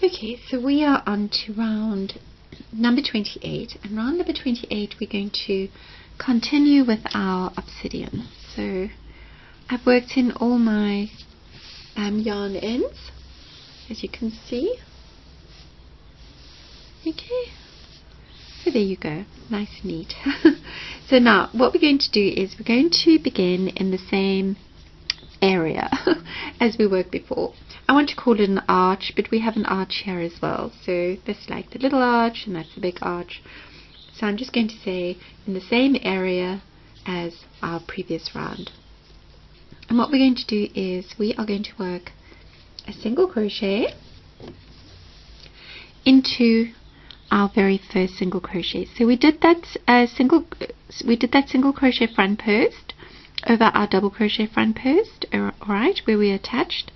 Okay, so we are on to round number 28, and round number 28 we're going to continue with our obsidian. So I've worked in all my yarn ends, as you can see. Okay, so there you go, nice and neat. So now what we're going to do is we're going to begin in the same area as we worked before. I want to call it an arch, but we have an arch here as well. So this is like the little arch and that's the big arch. So I'm just going to say in the same area as our previous round. And what we're going to do is we are going to work a single crochet into our very first single crochet. So we did that single crochet front post over our double crochet front post, alright, where we attached.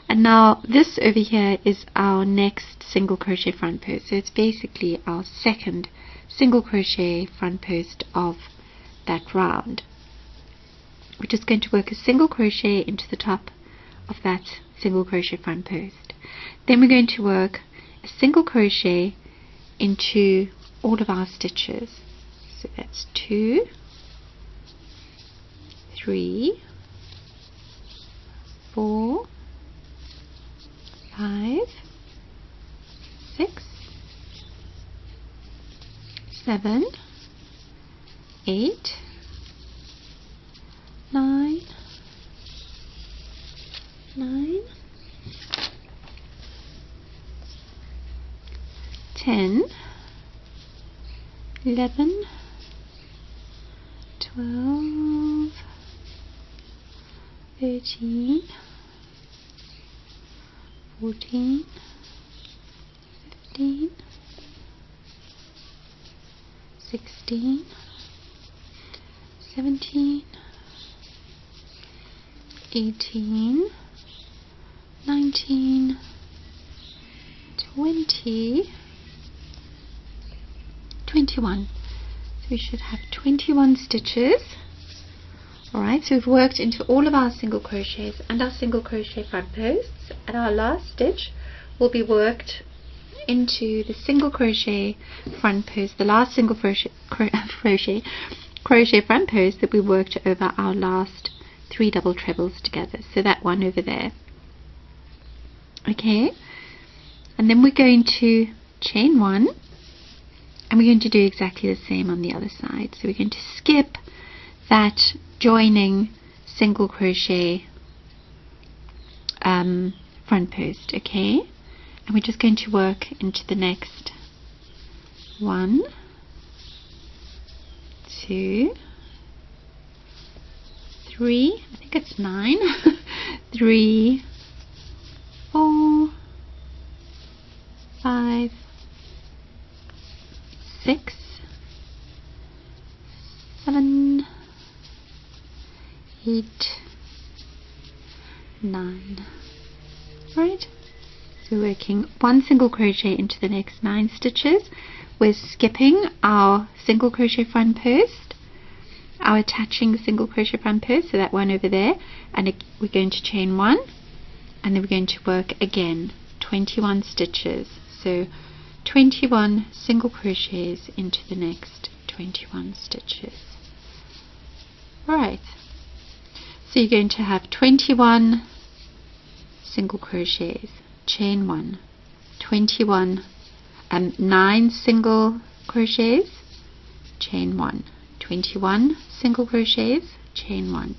And now this over here is our next single crochet front post. So it's basically our second single crochet front post of that round. We're just going to work a single crochet into the top of that single crochet front post. Then we're going to work a single crochet into all of our stitches. So that's 2, 3, 4, 5, 6, 7, 8, 9, 10, 11, 12, 13, 14, 15, 16, 17, 18, 19, 20, 21. So we should have 21 stitches. Alright, so we've worked into all of our single crochets and our single crochet front posts, and our last stitch will be worked into the single crochet front post, the last single crochet front post that we worked over our last 3 double trebles together. So that one over there. Okay, and then we're going to chain 1, and we're going to do exactly the same on the other side. So we're going to skip that joining single crochet front post, okay, and we're just going to work into the next 1, 2, 3, I think it's 9, 3, 4, 5, 6, 7, 8, 9. Right, so we're working 1 single crochet into the next 9 stitches. We're skipping our single crochet front post, our attaching single crochet front post, so that one over there, and we're going to chain 1, and then we're going to work again 21 stitches. So 21 single crochets into the next 21 stitches. Alright, so you're going to have 21 single crochets, chain 1, 21, 9 single crochets, chain 1, 21 single crochets, chain 1,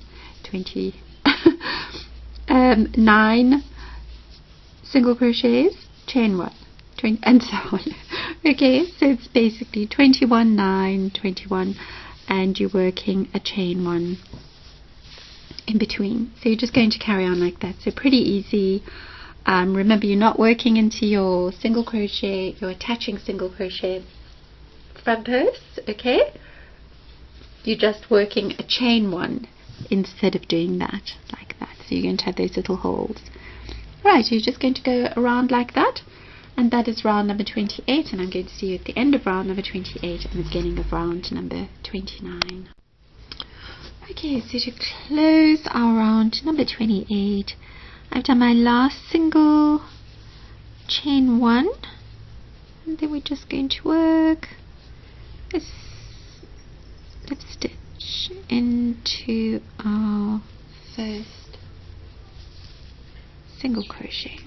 9 single crochets, chain 1, 20, and so on. Okay, so it's basically 21, 9, 21, and you're working a chain 1 in between. So you're just going to carry on like that. So pretty easy. Remember, you're not working into your single crochet, you're attaching single crochet front posts, okay? You're just working a chain 1 instead of doing that, like that. So you're going to have those little holes. Right, so you're just going to go around like that, and that is round number 28, and I'm going to see you at the end of round number 28 and the beginning of round number 29. Okay, so to close our round number 28, I've done my last single chain 1, and then we're just going to work a slip stitch into our first single crochet,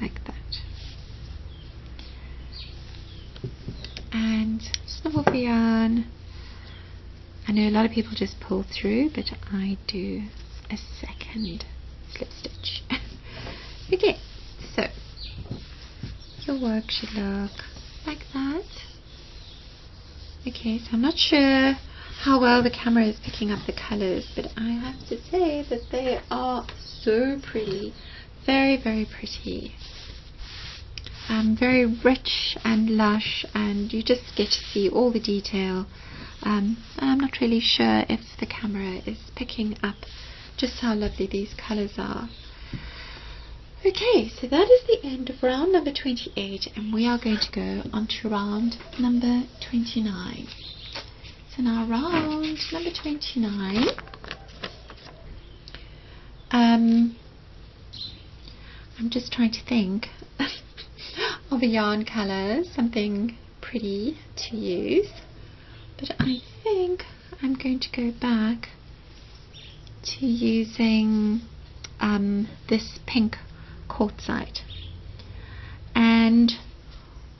like that. And snip off the yarn. I know a lot of people just pull through, but I do a second slip stitch. Okay, so your work should look like that. Okay, so I'm not sure how well the camera is picking up the colors, but I have to say that they are so pretty. Very, very pretty. Very rich and lush, and you just get to see all the detail. I'm not really sure if the camera is picking up just how lovely these colors are. Okay, so that is the end of round number 28, and we are going to go on to round number 29. So now round number 29, I'm just trying to think of a yarn color, something pretty to use, but I think I'm going to go back to using this pink quartzite. And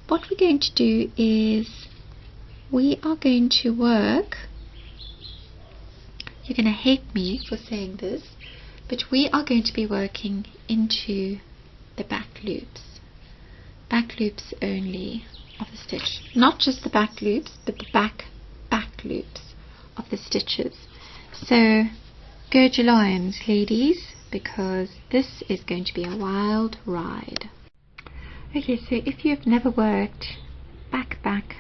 what we're going to do is we are going to work, you're going to hate me for saying this, but we are going to be working into the back loops only of the stitch, not just the back loops, but the back loops of the stitches. So gird your loins, ladies, because this is going to be a wild ride. Okay, so if you've never worked back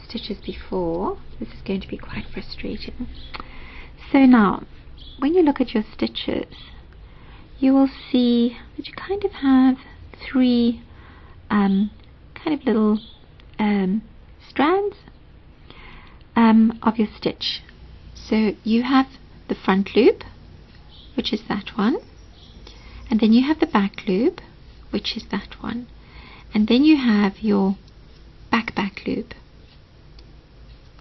stitches before, this is going to be quite frustrating. So now, when you look at your stitches, you will see that you kind of have three kind of little strands of your stitch. So you have the front loop, which is that one, and then you have the back loop, which is that one, and then you have your back loop,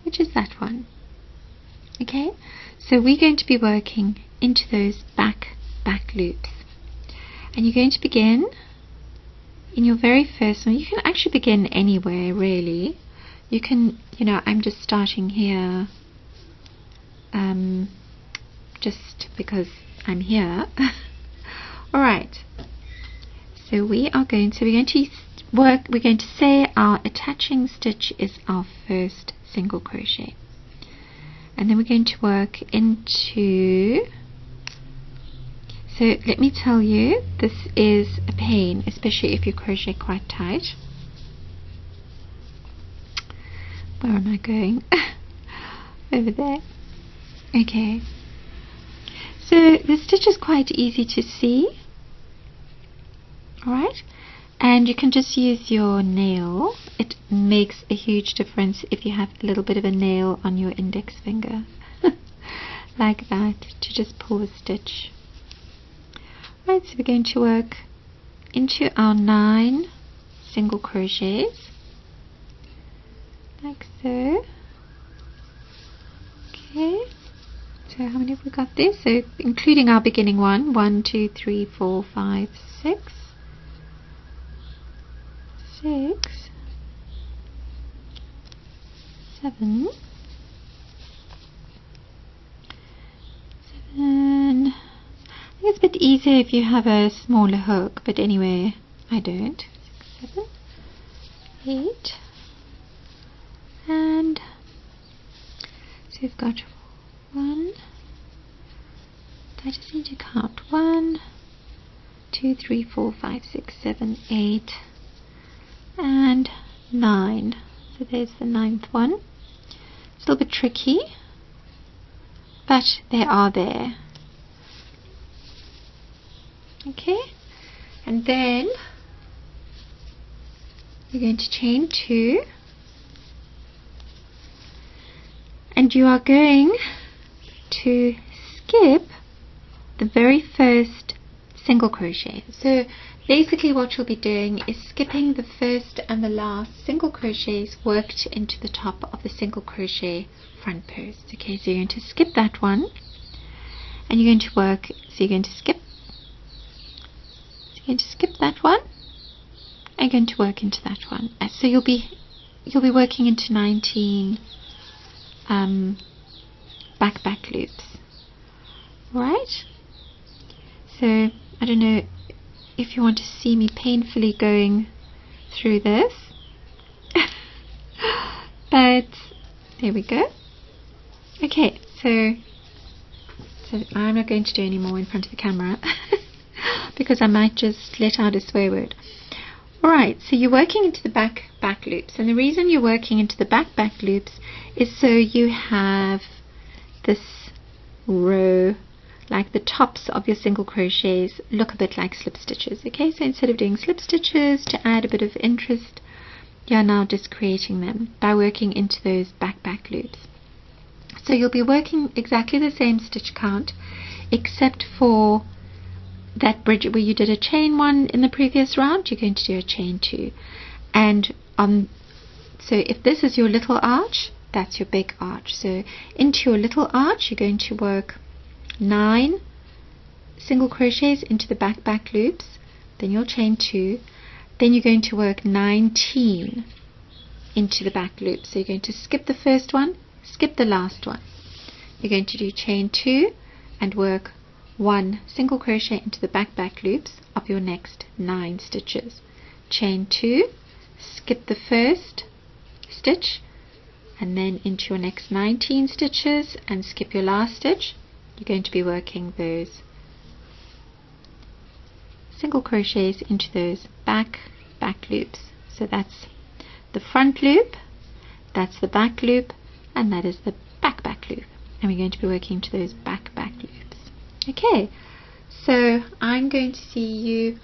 which is that one. Okay, so we're going to be working into those back loops, and you're going to begin in your very first one. You can actually begin anywhere, really. You can, I'm just starting here just because I'm here. Alright, so we're going to say our attaching stitch is our first single crochet, and then we're going to work into, so let me tell you, this is a pain, especially if you crochet quite tight. Where am I going? Over there. Okay, so the stitch is quite easy to see. Alright, and you can just use your nail. It makes a huge difference if you have a little bit of a nail on your index finger like that, to just pull the stitch. Right, so we're going to work into our 9 single crochets like so. Okay, so how many have we got there? So including our beginning one, 1, 2, 3, 4, 5, 6, 7, 7. I think it's a bit easier if you have a smaller hook, but anyway, I don't. 6, 7, 8, and so we've got 1. I just need to count 1, 2, 3, 4, 5, 6, 7, 8, and 9. So there's the 9th one. It's a little bit tricky, but they are there. Okay, and then you're going to chain 2, and you are going to skip the very first single crochet. So basically what you'll be doing is skipping the first and the last single crochets worked into the top of the single crochet front post. Okay, so you're going to skip that one, and you're going to work, so you're going to skip that one, and you're going to work into that one. So you'll be working into 19 back loops. Right? So I don't know if you want to see me painfully going through this, but there we go. Okay, so I'm not going to do any more in front of the camera because I might just let out a swear word. Alright, so you're working into the back loops, and the reason you're working into the back loops is so you have this row, like the tops of your single crochets look a bit like slip stitches. Okay, so instead of doing slip stitches to add a bit of interest, you're now just creating them by working into those back loops. So you'll be working exactly the same stitch count, except for that bridge where you did a chain 1 in the previous round, you're going to do a chain 2. And so if this is your little arch, that's your big arch. So into your little arch, you're going to work 9 single crochets into the back loops, then you'll chain 2, then you're going to work 19 into the back loop. So you're going to skip the first one, skip the last one. You're going to do chain 2 and work 1 single crochet into the back loops of your next 9 stitches. Chain 2, skip the first stitch, and then into your next 19 stitches and skip your last stitch. You're going to be working those single crochets into those back loops. So that's the front loop, that's the back loop, and that is the back loop. And we're going to be working to those back loops. Okay, so I'm going to see you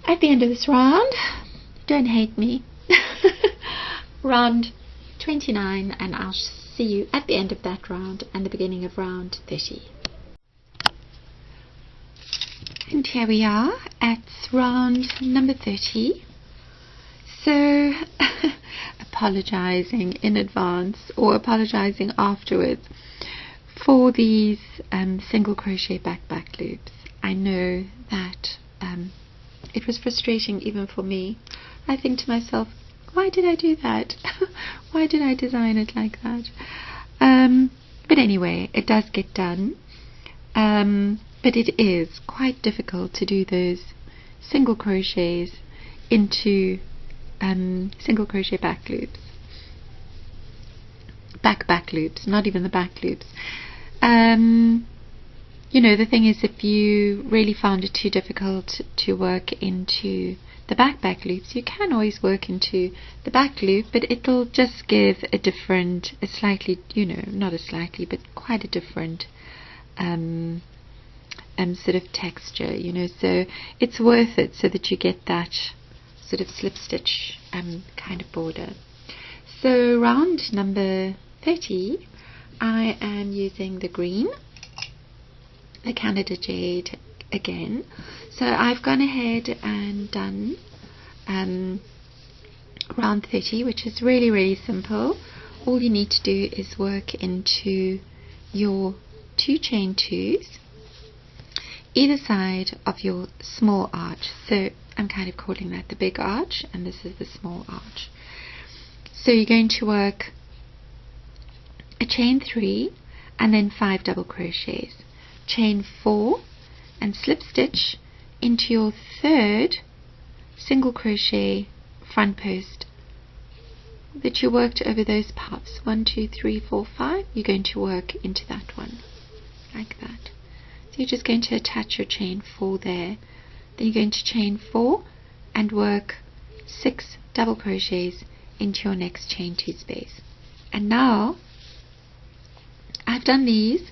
at the end of this round. Don't hate me. Round 29, and I'll see you at the end of that round and the beginning of round 30. And here we are at round number 30. So apologizing in advance or apologizing afterwards for these single crochet back loops. I know that it was frustrating even for me. I think to myself, why did I do that? Why did I design it like that? But anyway, it does get done. But it is quite difficult to do those single crochets into single crochet back loops. Back loops, not even the back loops. You know, the thing is, if you really found it too difficult to work into the back loops, you can always work into the back loop, but it'll just give a slightly, you know, not a slightly, but quite a different sort of texture, you know, so it's worth it so that you get that sort of slip stitch kind of border. So round number 30, I am using the green, the Canada Jade again. So I've gone ahead and done round 30, which is really simple. All you need to do is work into your 2 chain 2s either side of your small arch. So I'm kind of calling that the big arch, and this is the small arch. So you're going to work a chain 3 and then 5 double crochets, chain 4 and slip stitch into your 3rd single crochet front post that you worked over those puffs. 1, 2, 3, 4, 5. You're going to work into that one like that. So you're just going to attach your chain 4 there, then you're going to chain 4 and work 6 double crochets into your next chain 2 space. And now I've done these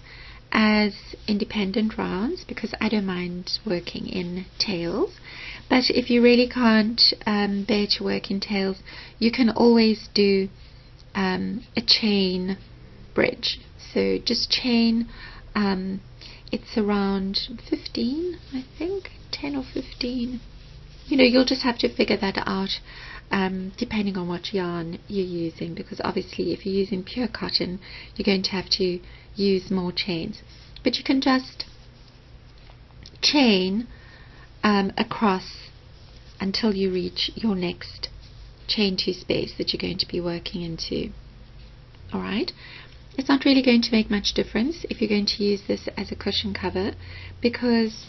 as independent rounds because I don't mind working in tails, but if you really can't bear to work in tails, you can always do a chain bridge. So just chain it's around 15, I think, 10 or 15. You know, you'll just have to figure that out depending on what yarn you're using, because obviously if you're using pure cotton, you're going to have to use more chains. But you can just chain across until you reach your next chain 2 space that you're going to be working into. Alright, it's not really going to make much difference if you're going to use this as a cushion cover, because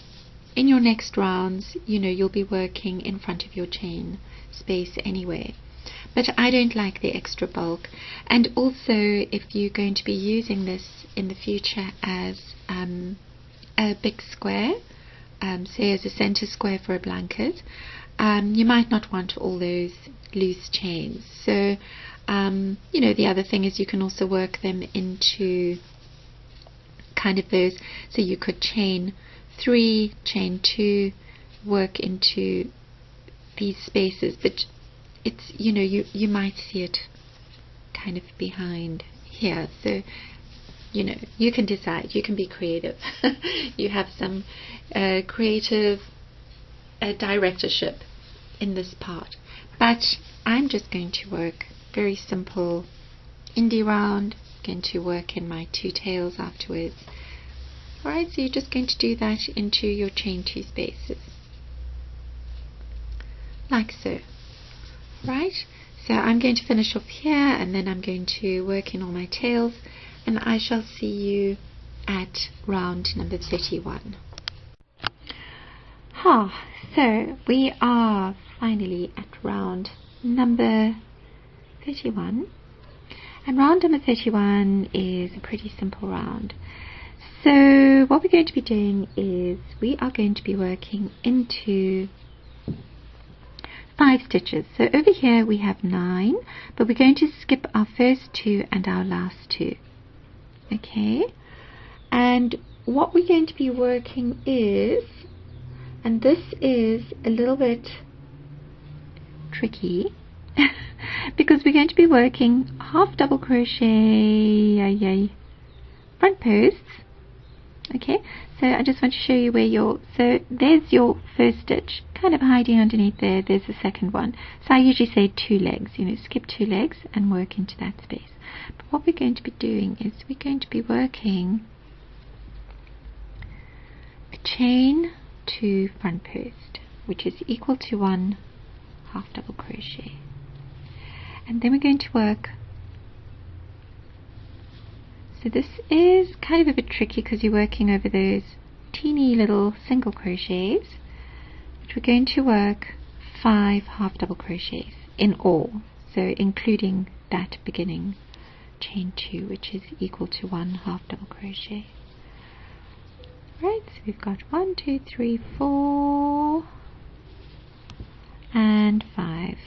in your next rounds, you know, you'll be working in front of your chain space anyway. But I don't like the extra bulk, and also if you're going to be using this in the future as a big square, say as a center square for a blanket, you might not want all those loose chains. So you know, the other thing is you can also work them into kind of those, so you could chain 3, chain 2, work into these spaces, but it's, you know, you might see it kind of behind here. So, you know, you can decide, you can be creative. You have some creative directorship in this part, but I'm just going to work very simple indie round. Going to work in my 2 tails afterwards. Alright, so you're just going to do that into your chain 2 spaces, like so. Right, so I'm going to finish off here, and then I'm going to work in all my tails, and I shall see you at round number 31. So we are finally at round number 31, and round number 31 is a pretty simple round. So what we're going to be doing is we are going to be working into 5 stitches. So over here we have 9, but we're going to skip our first 2 and our last 2. Okay, and what we're going to be working is, and this is a little bit tricky because we're going to be working half double crochet front posts. Okay, so I just want to show you where so there's your first stitch, kind of hiding underneath there, there's the second one. So I usually say 2 legs, you know, skip 2 legs and work into that space. But what we're going to be doing is we're going to be working a chain 2 front post, which is equal to 1 half double crochet. And then we're going to work, so this is kind of a bit tricky because you're working over those teeny little single crochets, but we're going to work 5 half double crochets in all, so including that beginning chain 2, which is equal to 1 half double crochet. Right, so we've got 1, 2, 3, 4 and 5.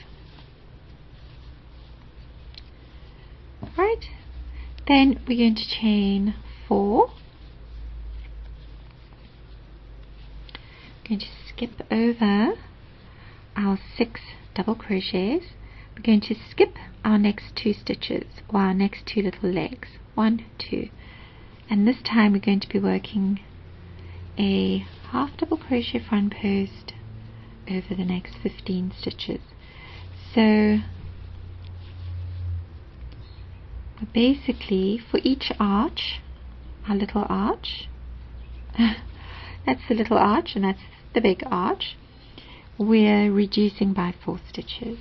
Right, then we're going to chain 4. We're going to skip over our 6 double crochets. We're going to skip our next 2 stitches, or our next 2 little legs, 1, 2, and this time we're going to be working a half double crochet front post over the next 15 stitches. So basically for each arch, our little arch, that's the little arch and that's the big arch, we're reducing by 4 stitches.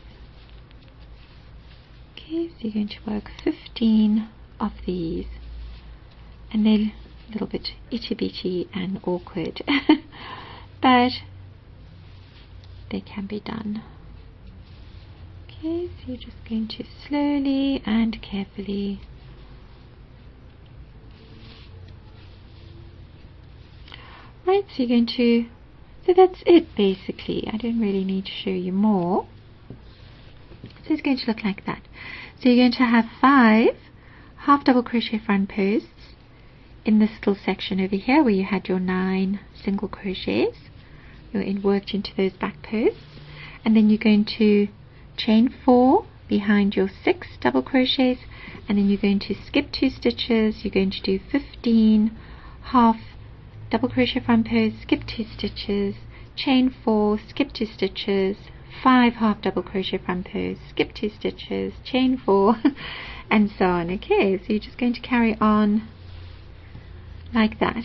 Okay, so you're going to work 15 of these, and they're a little bit itty bitty and awkward but they can be done. Okay, so you're just going to slowly and carefully right, so you're going to, so that's it basically. I don't really need to show you more. So it's going to look like that. So you're going to have 5 half double crochet front posts in this little section over here where you had your 9 single crochets. You're worked into those back posts, and then you're going to chain 4 behind your 6 double crochets, and then you're going to skip 2 stitches. You're going to do 15 half double crochet front post, skip 2 stitches, chain 4, skip 2 stitches, 5 half double crochet front post, skip 2 stitches, chain 4, and so on. Okay, so you're just going to carry on like that.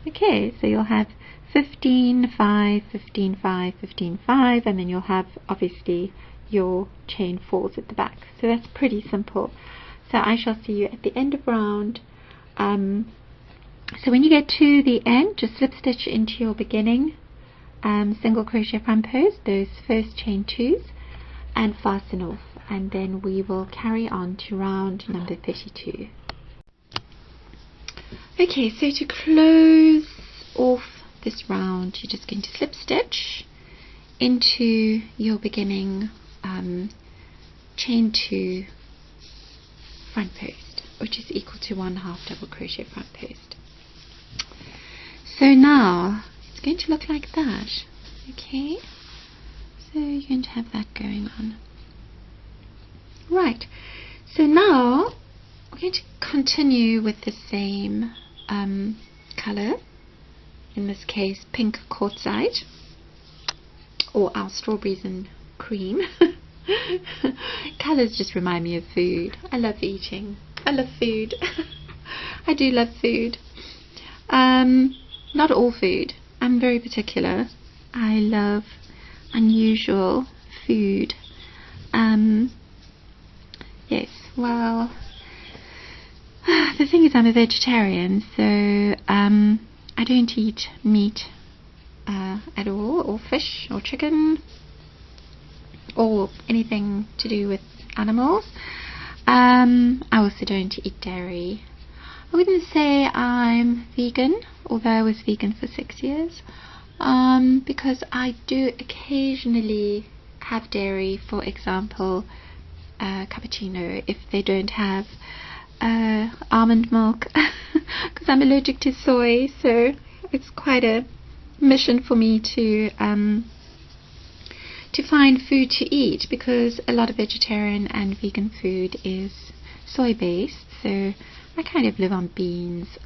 Okay, so you'll have 15, 5, 15, 5, 15, 5, and then you'll have obviously your chain 4s at the back. So that's pretty simple. So I shall see you at the end of round. So when you get to the end, just slip stitch into your beginning single crochet front post, those first chain 2s, and fasten off, and then we will carry on to round number 32. Okay, so to close off this round, you're just going to slip stitch into your beginning chain 2 front post, which is equal to 1 half double crochet front post. So now it's going to look like that. Okay, so you're going to have that going on. Right, so now we're going to continue with the same color, in this case pink quartzite, or our strawberries and cream. Colors just remind me of food. I love eating. I love food. I do love food. Not all food. I'm very particular. I love unusual food. Yes, well, the thing is I'm a vegetarian, so I don't eat meat at all, or fish, or chicken, or anything to do with animals. I also don't eat dairy. I wouldn't say I'm vegan, although I was vegan for 6 years, because I do occasionally have dairy. For example, cappuccino, if they don't have almond milk, because I'm allergic to soy, so it's quite a mission for me to find food to eat, because a lot of vegetarian and vegan food is soy based, so I kind of live on beans.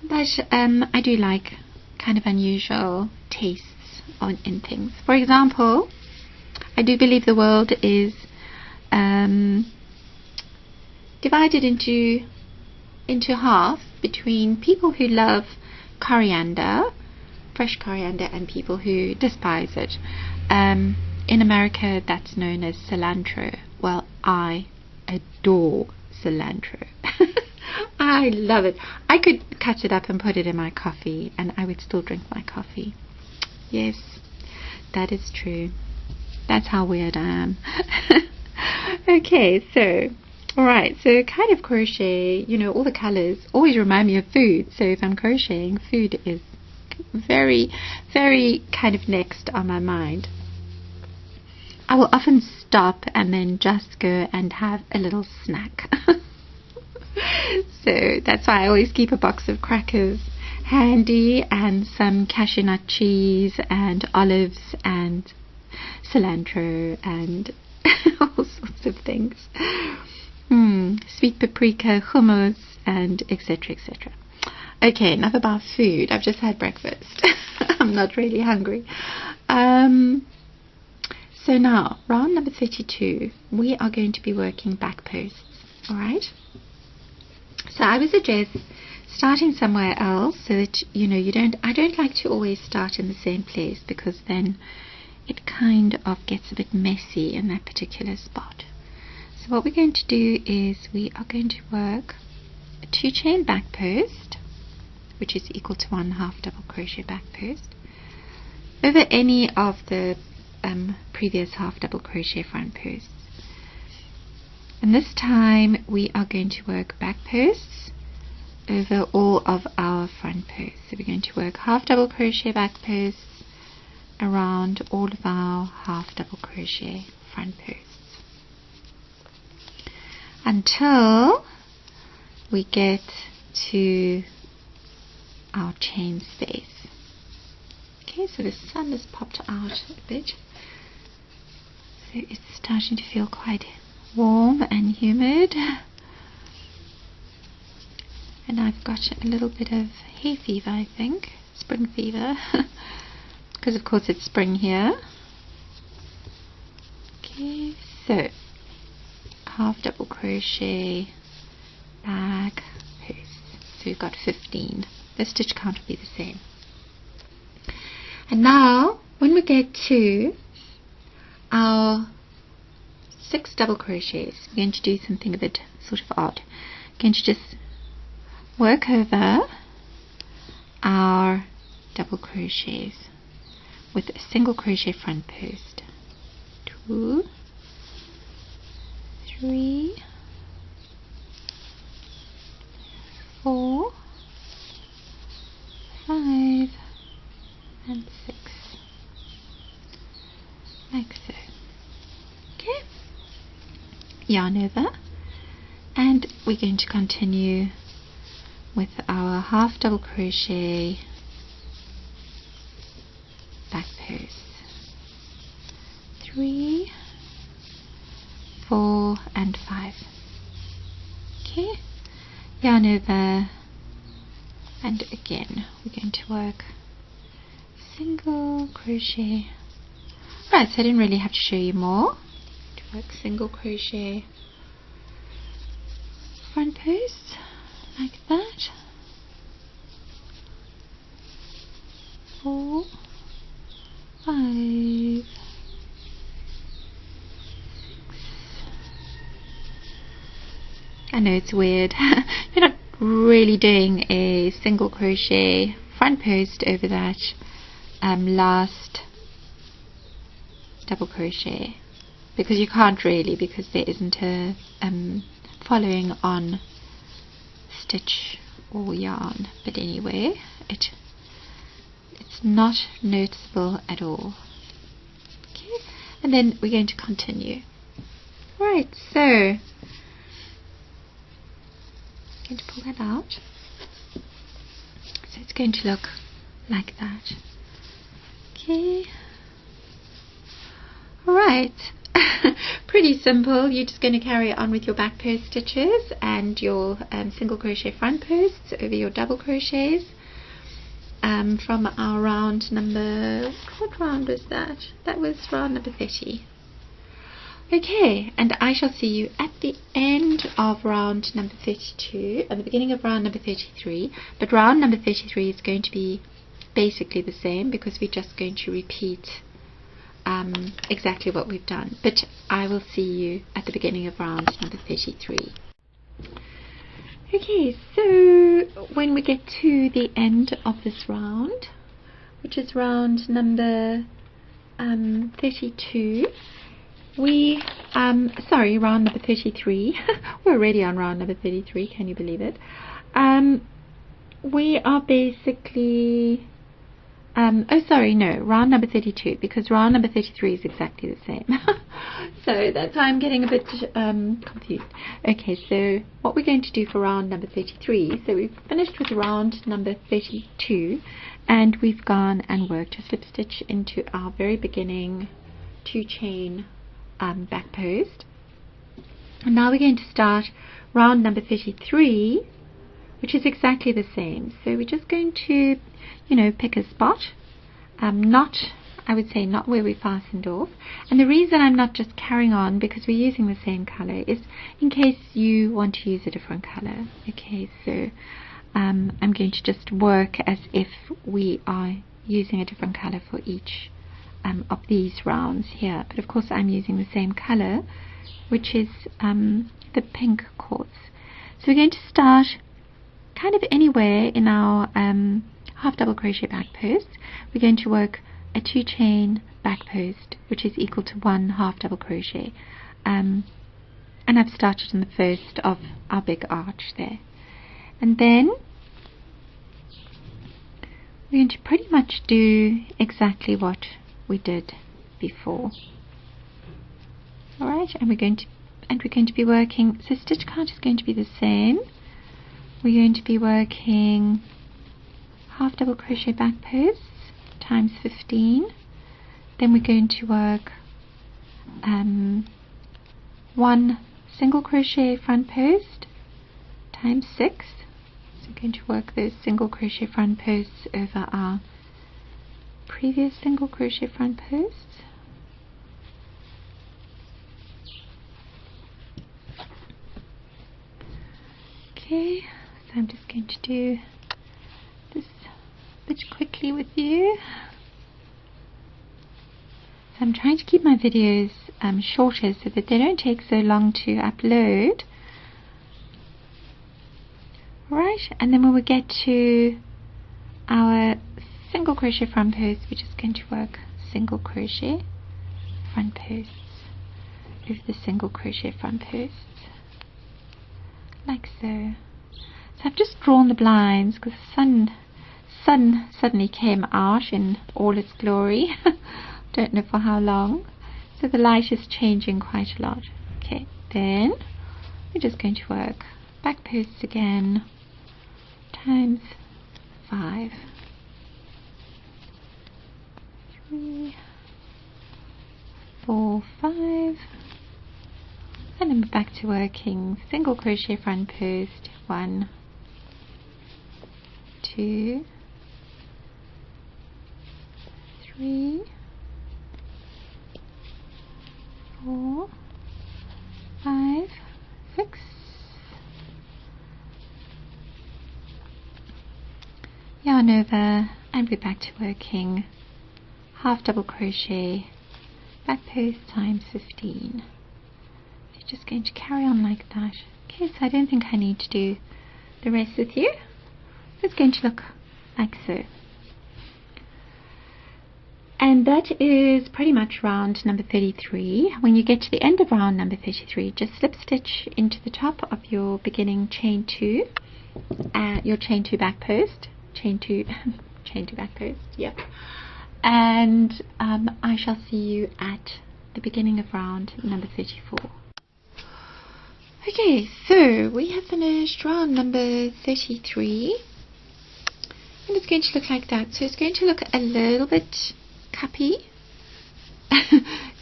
But I do like kind of unusual tastes in things. For example, I do believe the world is divided into half between people who love coriander, fresh coriander, and people who despise it. In America, that's known as cilantro. Well, I adore cilantro. I love it. I could cut it up and put it in my coffee, and I would still drink my coffee. Yes, that is true. That's how weird I am. Okay, so alright, so kind of crochet, you know, all the colors always remind me of food. So if I'm crocheting, food is very, very kind of next on my mind. I will often stop and then just go and have a little snack. So that's why I always keep a box of crackers handy, and some cashew nut cheese, and olives, and cilantro, and all sorts of things. Sweet paprika, hummus, and etc, etc. Okay, enough about food. I've just had breakfast. I'm not really hungry. So now, round number 32, we are going to be working back posts. Alright? So I would suggest starting somewhere else, so that, you know, I don't like to always start in the same place, because then it kind of gets a bit messy in that particular spot. So what we're going to do is we are going to work a 2 chain back post, which is equal to 1 half double crochet back post, over any of the previous half double crochet front posts. And this time we are going to work back posts over all of our front posts. So we're going to work half double crochet back posts around all of our half double crochet front posts until we get to our chain space. Okay, so the sun has popped out a bit, so it's starting to feel quite warm and humid. And I've got a little bit of hay fever, I think, spring fever, because of course it's spring here. Okay, so half double crochet, back, post. So we've got 15. The stitch count will be the same. And now when we get to our 6 double crochets, we're going to do something a bit sort of odd. We're going to just work over our double crochets with a single crochet front post. 2, 3, 4, 5, and 6, like so. Okay, yarn over, and we're going to continue with our half double crochet back post. 3, 4, and 5. Okay, yarn over, and again we're going to work single crochet. Right, so I didn't really have to show you more. To work single crochet front post like that. 4, 5, 6. I know it's weird. You're not really doing a single crochet front post over that last double crochet, because you can't really, because there isn't a following on stitch or yarn. But anyway, it's not noticeable at all. Okay, and then we're going to continue. Right, so I'm going to pull that out. So it's going to look like that. Okay. Alright. Pretty simple. You're just going to carry on with your back post stitches and your single crochet front posts over your double crochets from our round number, what round was that? That was round number 30. Okay, and I shall see you at the end of round number 32, at the beginning of round number 33, but round number 33 is going to be basically the same, because we're just going to repeat exactly what we've done. But I will see you at the beginning of round number 33. Okay, so when we get to the end of this round, which is round number 32, we, round number 33, we're already on round number 33, can you believe it? We are basically, round number 32, because round number 33 is exactly the same. So that's why I'm getting a bit confused. Okay, so what we're going to do for round number 33, so we've finished with round number 32, and we've gone and worked a slip stitch into our very beginning 2 chain back post. And now we're going to start round number 33, which is exactly the same. So we're just going to, pick a spot, I would say not where we fastened off. And the reason I'm not just carrying on, because we're using the same color, is in case you want to use a different color. Okay, so I'm going to just work as if we are using a different color for each of these rounds here. But of course I'm using the same color, which is the pink quartz. So we're going to start kind of anywhere in our half double crochet back post. We're going to work a 2 chain back post, which is equal to 1 half double crochet, and I've started on the first of our big arch there. And then we're going to pretty much do exactly what we did before. Alright, and we're going to be working, so stitch count is going to be the same. We're going to be working half double crochet back posts times 15. Then we're going to work 1 single crochet front post times 6. going to work those single crochet front posts over our previous single crochet front posts. Okay, so I'm just going to do this a bit quickly with you. So I'm trying to keep my videos shorter so that they don't take so long to upload. Right, and then when we get to our single crochet front post, we're just going to work single crochet front posts over the single crochet front posts, like so. So I've just drawn the blinds because the sun suddenly came out in all its glory. Don't know for how long, so the light is changing quite a lot. Okay, then we're just going to work back posts again times 5, 3, 4, 5, and then we're back to working single crochet front post 1, 2, 3, 4, 5, 6, yarn over, and we're back to working half double crochet back post times 15. So you're just going to carry on like that. Okay, so I don't think I need to do the rest with you. It's going to look like so. And that is pretty much round number 33. When you get to the end of round number 33, just slip stitch into the top of your beginning chain 2, your chain 2 back post, chain 2 back post, yep. And I shall see you at the beginning of round number 34. Okay, so we have finished round number 33, and it's going to look like that. So it's going to look a little bit cuppy.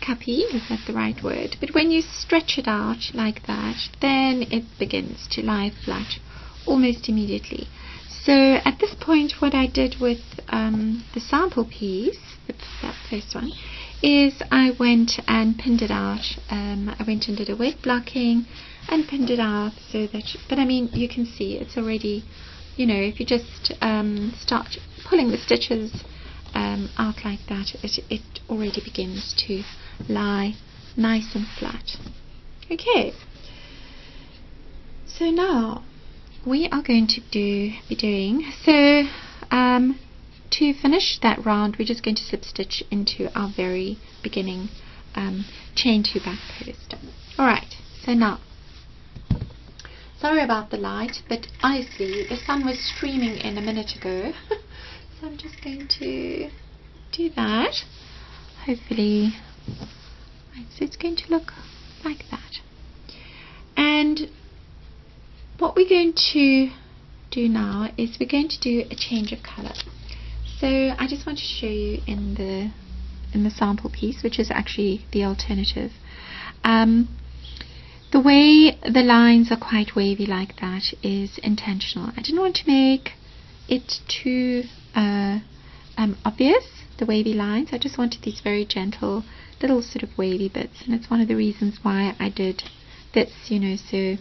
Cuppy, is that the right word? But when you stretch it out like that, then it begins to lie flat almost immediately. So at this point, what I did with the sample piece, that first one, is I went and pinned it out. I went and did a wet blocking and pinned it out so that, but I mean, you can see it's already, you know, if you just start pulling the stitches out like that, it already begins to lie nice and flat. Okay, so now we are going to be doing, so to finish that round, we're just going to slip stitch into our very beginning chain 2 back post. Alright, so now, sorry about the light, but honestly the sun was streaming in a minute ago. So I'm just going to do that. Hopefully, right, so it's going to look like that. And what we're going to do now is we're going to do a change of colour. So I just want to show you in the sample piece, which is actually the alternative. The way the lines are quite wavy like that is intentional. I didn't want to make it too obvious, the wavy lines. I just wanted these very gentle little sort of wavy bits, and it's one of the reasons why I did this, you know, so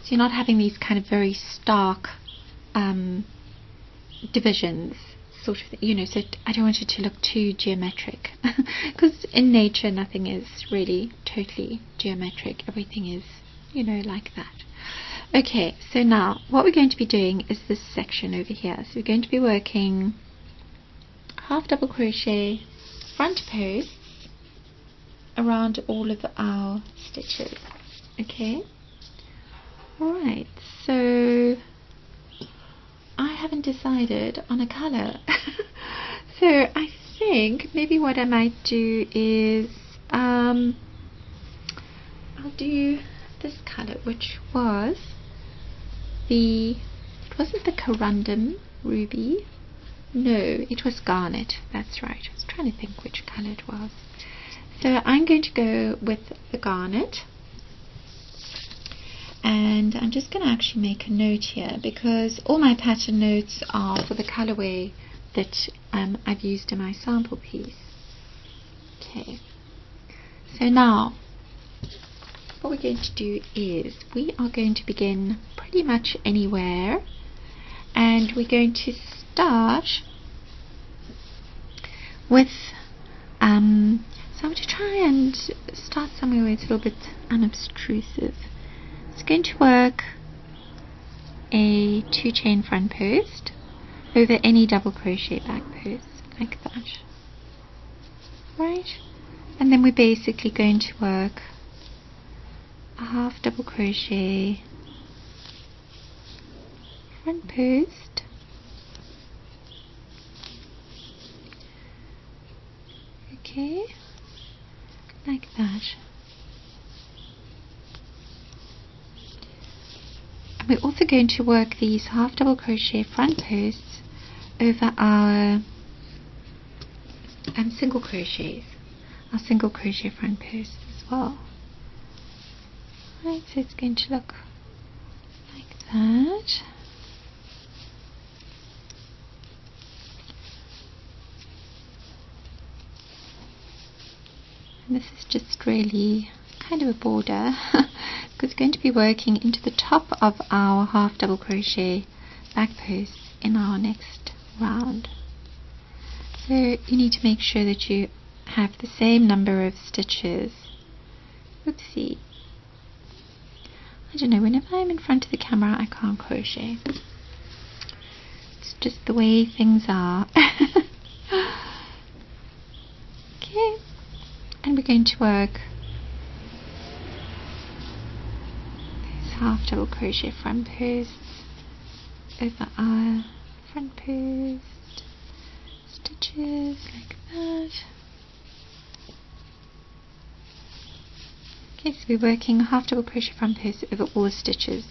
you're not having these kind of very stark divisions, sort of, you know, so I don't want it to look too geometric, because in nature nothing is really totally geometric, everything is, you know, like that. Okay, so now what we're going to be doing is this section over here. So we're going to be working half double crochet front posts around all of our stitches. Okay, alright, so I haven't decided on a colour. So I think maybe what I might do is I'll do this colour, which was it wasn't the corundum ruby, no, it was garnet, that's right. I was trying to think which colour it was. So I'm going to go with the garnet, And I'm just going to actually make a note here, because all my pattern notes are for the colorway that I've used in my sample piece. Okay, so now what we're going to do is we are going to begin pretty much anywhere, and we're going to start with so I'm going to try and start somewhere where it's a little bit unobtrusive. It's going to work a 2-chain front post over any double crochet back post, like that, right? And then we're basically going to work a half double crochet front post, okay, like that. And we're also going to work these half double crochet front posts over our single crochets, our single crochet front posts as well. Right, so it's going to look like that. And this is just really kind of a border because we're going to be working into the top of our half double crochet back posts in our next round. So you need to make sure that you have the same number of stitches. Oopsie. I don't know, whenever I'm in front of the camera I can't crochet. It's just the way things are. Okay, and we're going to work these half double crochet front posts over our front post stitches like that. Okay, so we're working half double crochet front post over all the stitches,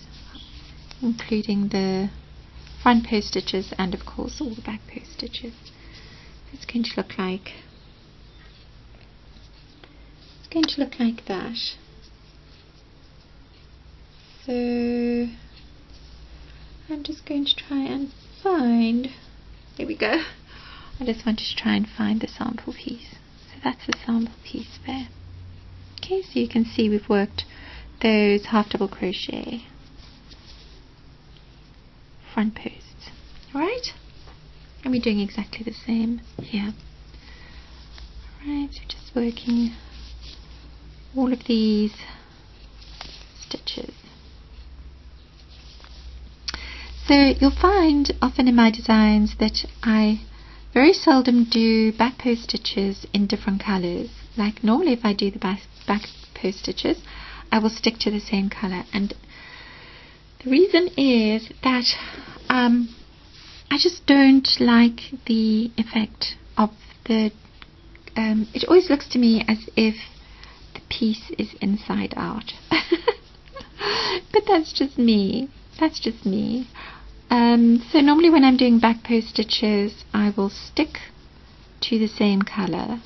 including the front post stitches and of course all the back post stitches. It's going to look like that. So I'm just going to try and find, here we go, I just wanted to try and find the sample piece. So that's the sample piece there. Okay, so you can see we've worked those half double crochet front posts, alright? And we're doing exactly the same here. Alright, so just working all of these stitches. So you'll find often in my designs that I very seldom do back post stitches in different colors. Like normally if I do the back post stitches I will stick to the same color, and the reason is that I just don't like the effect of the it always looks to me as if the piece is inside out. But that's just me. So normally when I'm doing back post stitches I will stick to the same color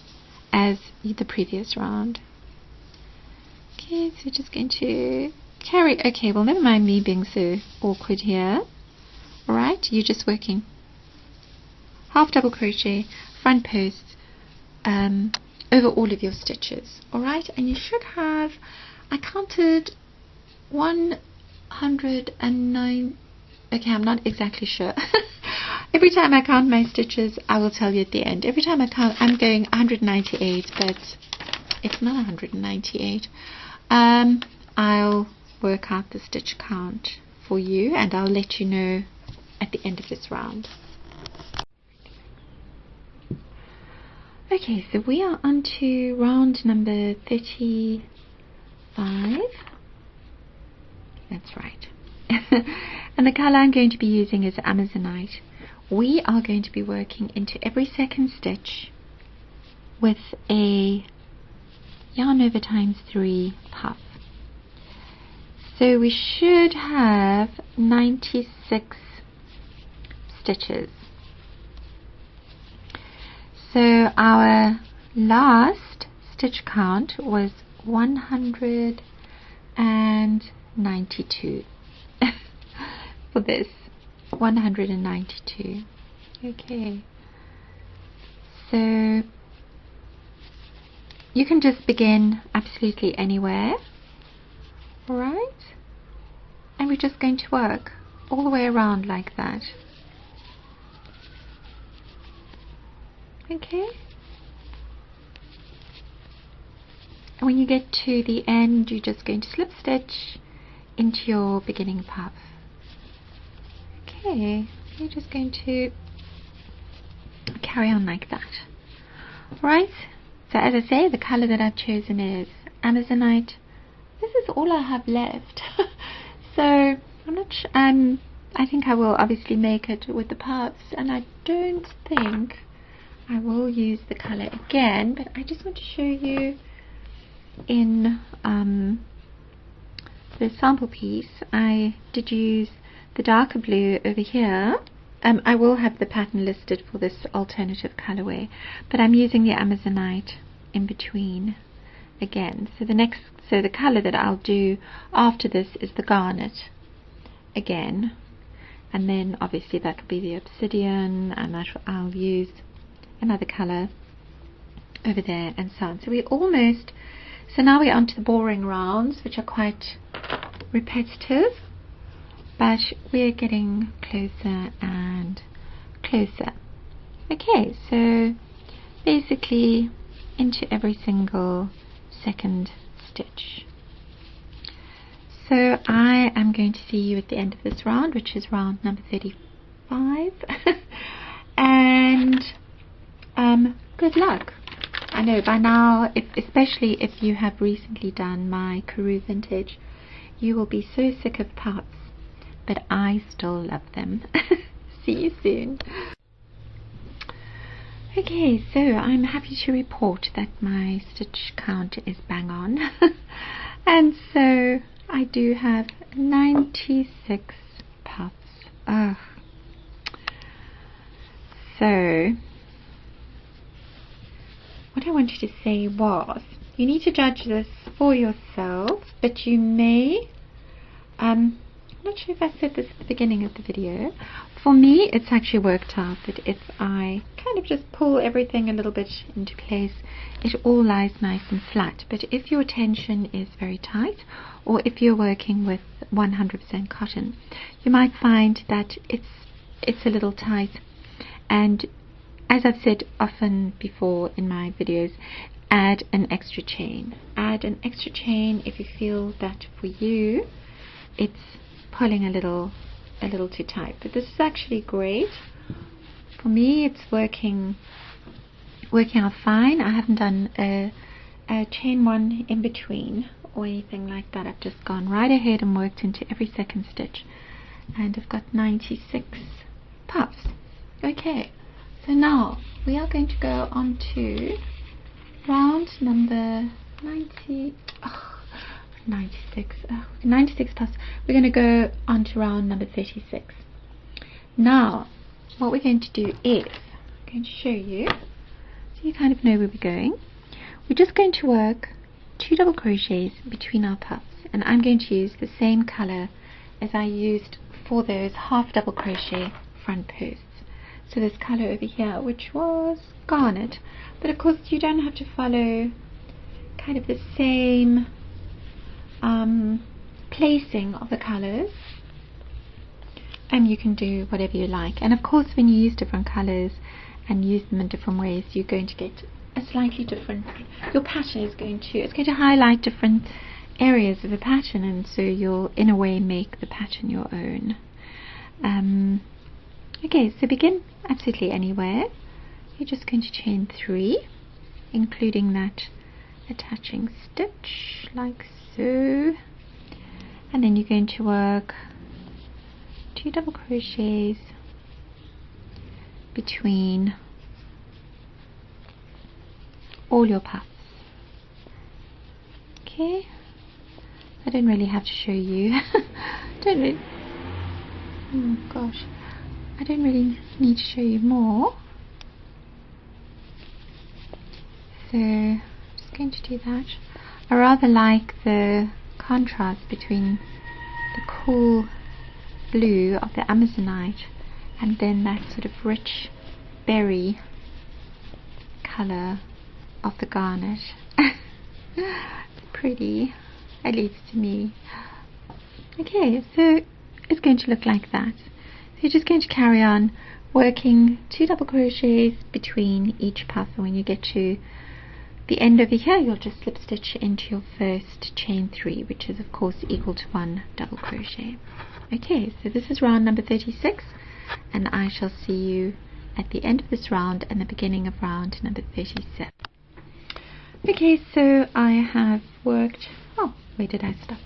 as the previous round. Okay, so just going to carry, okay, well never mind me being so awkward here. Alright, you're just working half double crochet front posts over all of your stitches. Alright, and you should have, I counted 109, okay, I'm not exactly sure. Every time I count my stitches I will tell you at the end. Every time I count I'm going 198, but it's not 198. I'll work out the stitch count for you and I'll let you know at the end of this round. Okay, so we are on to round number 35. That's right. And the color I'm going to be using is Amazonite. We are going to be working into every second stitch with a yarn over times 3 puff. So we should have 96 stitches. So our last stitch count was 106. 192 for this. 192. Okay, so you can just begin absolutely anywhere. Alright, and we're just going to work all the way around like that. Okay, and when you get to the end, you're just going to slip stitch into your beginning puff. Okay, you're just going to carry on like that. Right, so as I say, the color that I've chosen is Amazonite. This is all I have left. So I'm not I think I will obviously make it with the puffs, and I don't think I will use the color again, but I just want to show you in the sample piece I did use the darker blue over here. I will have the pattern listed for this alternative colorway, but I'm using the Amazonite in between again. So the color that I'll do after this is the garnet again, and then obviously that will be the obsidian, and I'll use another color over there, and so on. So now we're on to the boring rounds, which are quite repetitive, but we're getting closer and closer. Okay, so basically into every single second stitch. So I am going to see you at the end of this round, which is round number 35. And good luck. I know by now, especially if you have recently done my Karoo vintage, you will be so sick of puffs, but I still love them. See you soon. Okay, so I'm happy to report that my stitch count is bang on. And so I do have 96 puffs. Ugh. So what I wanted to say was, you need to judge this for yourself, but you may, I'm not sure if I said this at the beginning of the video, for me it's actually worked out that if I kind of just pull everything a little bit into place, it all lies nice and flat. But if your tension is very tight, or if you're working with 100% cotton, you might find that it's a little tight. And as I've said often before in my videos, add an extra chain. Add an extra chain if you feel that for you it's pulling a little too tight. But this is actually great. For me, it's working out fine. I haven't done a chain one in between or anything like that. I've just gone right ahead and worked into every second stitch, and I've got 96 puffs. Okay, so now we are going to go on to round number 96. 96 puffs. We're going to go on to round number 36. Now, what we're going to do is, I'm going to show you, so you kind of know where we're going. We're just going to work 2 double crochets between our puffs, and I'm going to use the same color as I used for those half double crochet front posts. So this color over here, which was garnet, but of course you don't have to follow kind of the same placing of the colors, and you can do whatever you like. And of course, when you use different colors and use them in different ways, you're going to get a slightly different, your pattern is going to highlight different areas of the pattern, and so you'll in a way make the pattern your own. Okay, so begin absolutely anywhere. You're just going to chain 3, including that attaching stitch like so, and then you're going to work 2 double crochets between all your puffs. Okay, I don't really have to show you. Oh gosh, I don't really need to show you more. So I'm just going to do that. I rather like the contrast between the cool blue of the Amazonite and then that sort of rich berry color of the garnet. Pretty, at least to me. Okay, so it's going to look like that. So you're just going to carry on working 2 double crochets between each puff, and when you get to the end over here, you'll just slip stitch into your first chain 3, which is of course equal to 1 double crochet. Okay, so this is round number 36, and I shall see you at the end of this round and the beginning of round number 37. Okay, so I have worked, oh, where did I stop?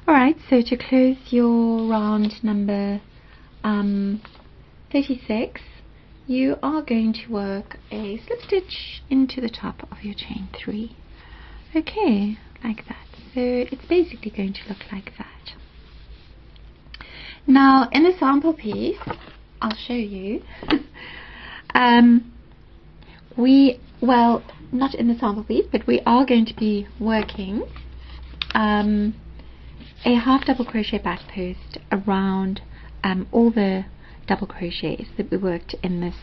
Alright, so to close your round number 36, you are going to work a slip stitch into the top of your chain 3. Okay, like that. So it's basically going to look like that. Now, in the sample piece, I'll show you. Well, not in the sample piece, but we are going to be working a half double crochet back post around all the double crochets that we worked in this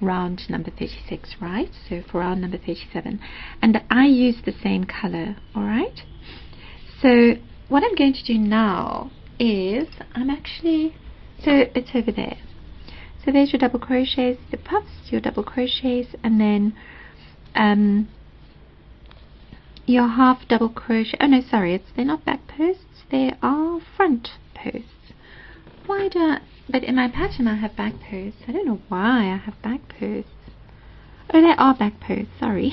round number 36, right? So for round number 37, and I used the same color. All right, so what I'm going to do now is so it's over there. So there's your double crochets, the puffs, your double crochets, and then your half double crochet. Oh no, sorry, they're not back posts, they are front posts. But in my pattern I have back posts. I don't know why I have back posts. Oh, they are back posts, sorry.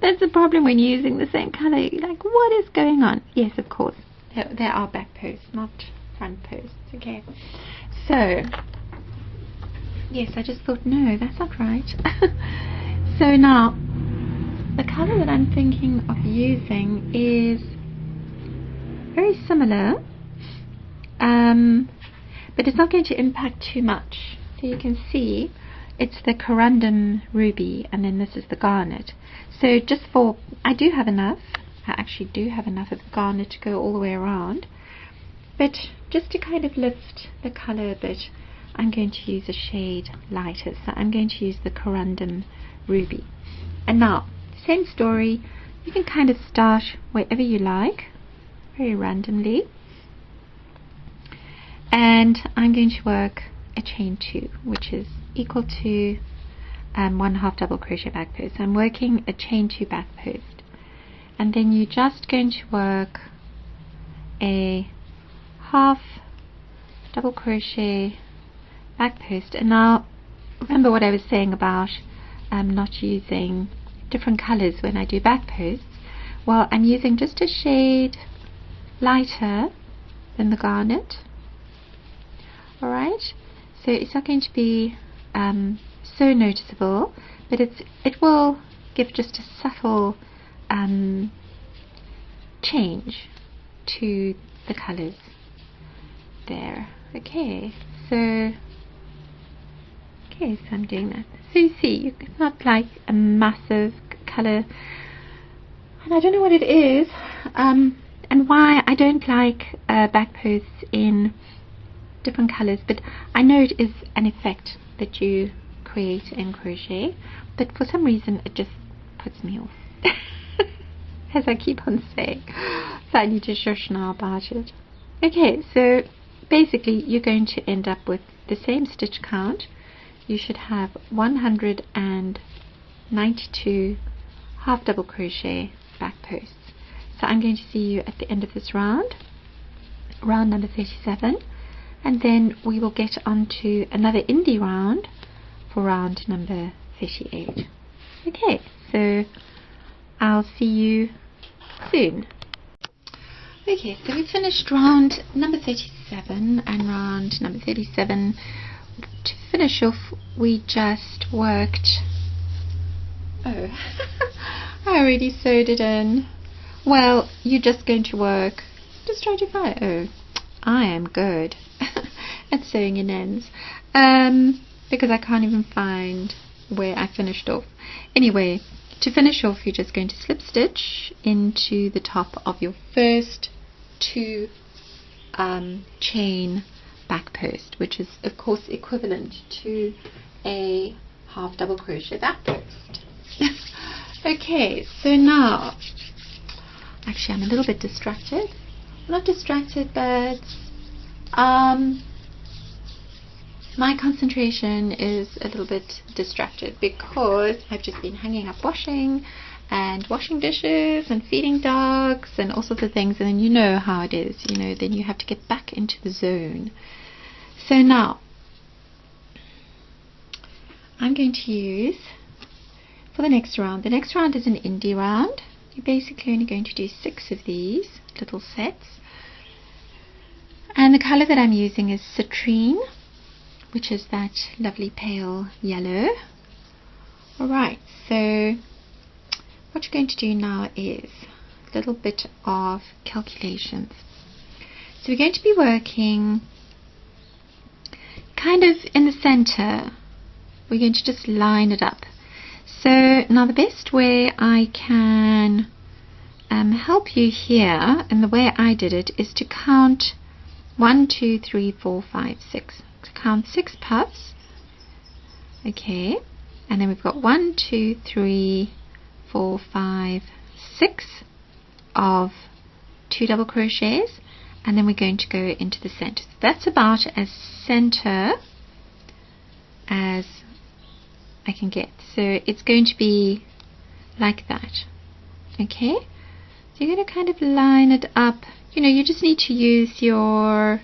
That's the problem when you're using the same color. You're like, what is going on? Yes, of course, there are back posts, not front posts. Okay, so yes, I just thought, no, that's not right. So now the color that I'm thinking of using is very similar, but it's not going to impact too much. So you can see it's the corundum ruby, and then this is the garnet. So just for, I actually do have enough of the garnet to go all the way around, but just to kind of lift the color a bit, I'm going to use a shade lighter. So I'm going to use the corundum ruby. And now, same story, you can kind of start wherever you like, very randomly. And I'm going to work a chain 2, which is equal to 1 half double crochet back post. So I'm working a chain 2 back post. And then you're just going to work a half double crochet back post. And now, remember what I was saying about not using different colors when I do back posts. Well, I'm using just a shade lighter than the garnet. Alright, so it's not going to be so noticeable, but it will give just a subtle change to the colors there. Okay, so I'm doing that. So you see, it's not like a massive color, and I don't know what it is, and why I don't like back posts in different colors, but I know it is an effect that you create in crochet, but for some reason it just puts me off. As I keep on saying, so I need to shush now about it. Okay, so basically you're going to end up with the same stitch count. You should have 192 half double crochet back posts. So I'm going to see you at the end of this round number 37, and then we will get on to another indie round for round number 38. Okay, so I'll see you soon. Okay, so we finished round number 37, and round number 37, to finish off, we just worked, oh, I already sewed it in. Well, you're just going to work, just try to find, oh, I am good at sewing in ends, because I can't even find where I finished off. Anyway, to finish off, you're just going to slip stitch into the top of your first 2 chain back post, which is of course equivalent to a half double crochet back post. Okay, so now, actually I'm a little bit distracted. Not distracted, but my concentration is a little bit distracted because I've just been hanging up washing and washing dishes and feeding dogs and all sorts of things, and then you know how it is, you know, then you have to get back into the zone. So now I'm going to use, for the next round is an indie round. You're basically only going to do 6 of these little sets, and the color that I'm using is citrine, which is that lovely pale yellow. Alright, so what you're going to do now is a little bit of calculations. So we're going to be working kind of in the center. We're going to just line it up. So now the best way I can help you here, and the way I did it, is to count 1, 2, 3, 4, 5, 6. So count 6 puffs. Okay, and then we've got 1, 2, 3, 4, 5, 6 of 2 double crochets, and then we're going to go into the center. So that's about as center as I can get. So it's going to be like that. Okay, so you're going to kind of line it up. You know, you just need to use your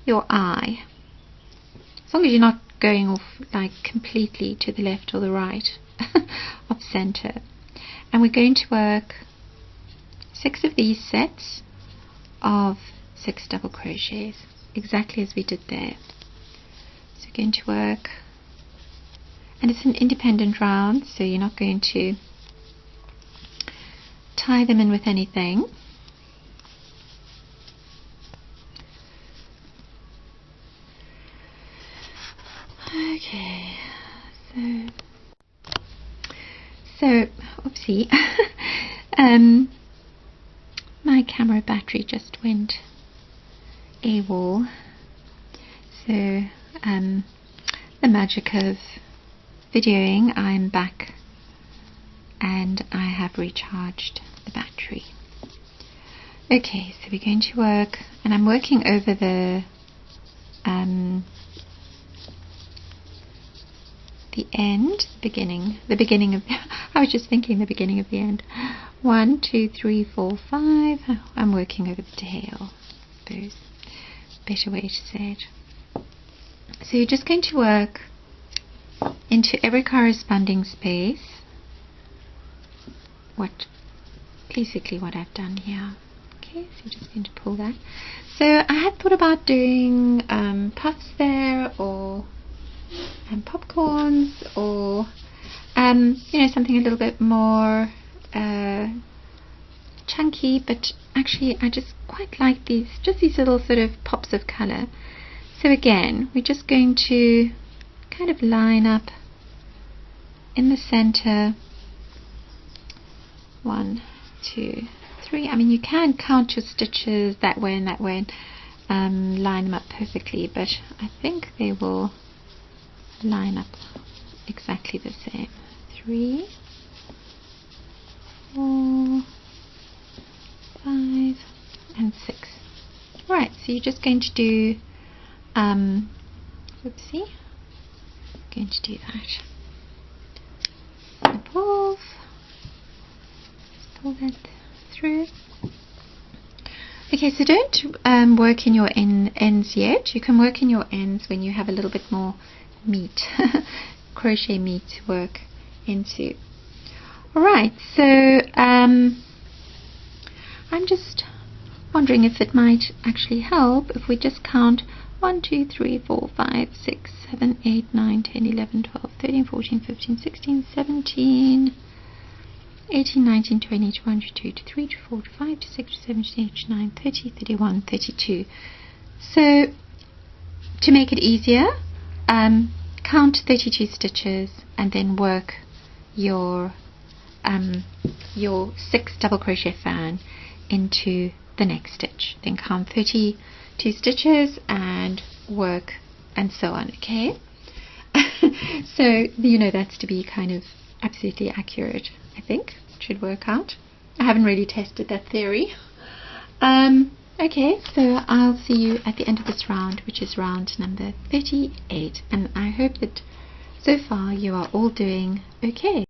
eye, as long as you're not going off like completely to the left or the right of center. And we're going to work 6 of these sets of 6 double crochets, exactly as we did there. So we're going to work, and it's an independent round, so you're not going to tie them in with anything. Okay, so oopsie, my camera battery just went AWOL. So the magic of videoing, I'm back and I have recharged the battery. Okay, so we're going to work, and I'm working over the end, the beginning of, I was just thinking the beginning of the end. 1, 2, 3, 4, 5. I'm working over the tail, I suppose. Better way to say it. So you're just going to work into every corresponding space basically what I've done here. Okay, so you're just going to pull that. So I had thought about doing puffs there, or popcorns, or you know, something a little bit more chunky, but actually I just quite like these little sort of pops of color. So again, we're just going to kind of line up in the center. 1, 2, 3. I mean, you can count your stitches that way and that way, and line them up perfectly, but I think they will line up exactly the same. 3, 4, 5, and 6. Right, so you're just going to do whoopsie, going to do that. Snip off, pull that through. Okay, so don't work in your ends yet. You can work in your ends when you have a little bit more meat, crochet meat to work into. Alright, so I'm just wondering if it might actually help if we just count 1, 2, 3, 4, 5, 6, 7, 8, 9, 10, 11, 12, 13, 14, 15, 16, 17, 18, 19, 20, 21, 22, 23, 24, 25, 26, 27, 28, 29, 30, 31, 32. So to make it easier, count 32 stitches and then work your your 6 double crochet fan into the next stitch. Then count 32 stitches and work and so on. Okay. So you know that's to be kind of absolutely accurate. I think it should work out. I haven't really tested that theory. Okay, so I'll see you at the end of this round, which is round number 38, and I hope that so far you are all doing okay.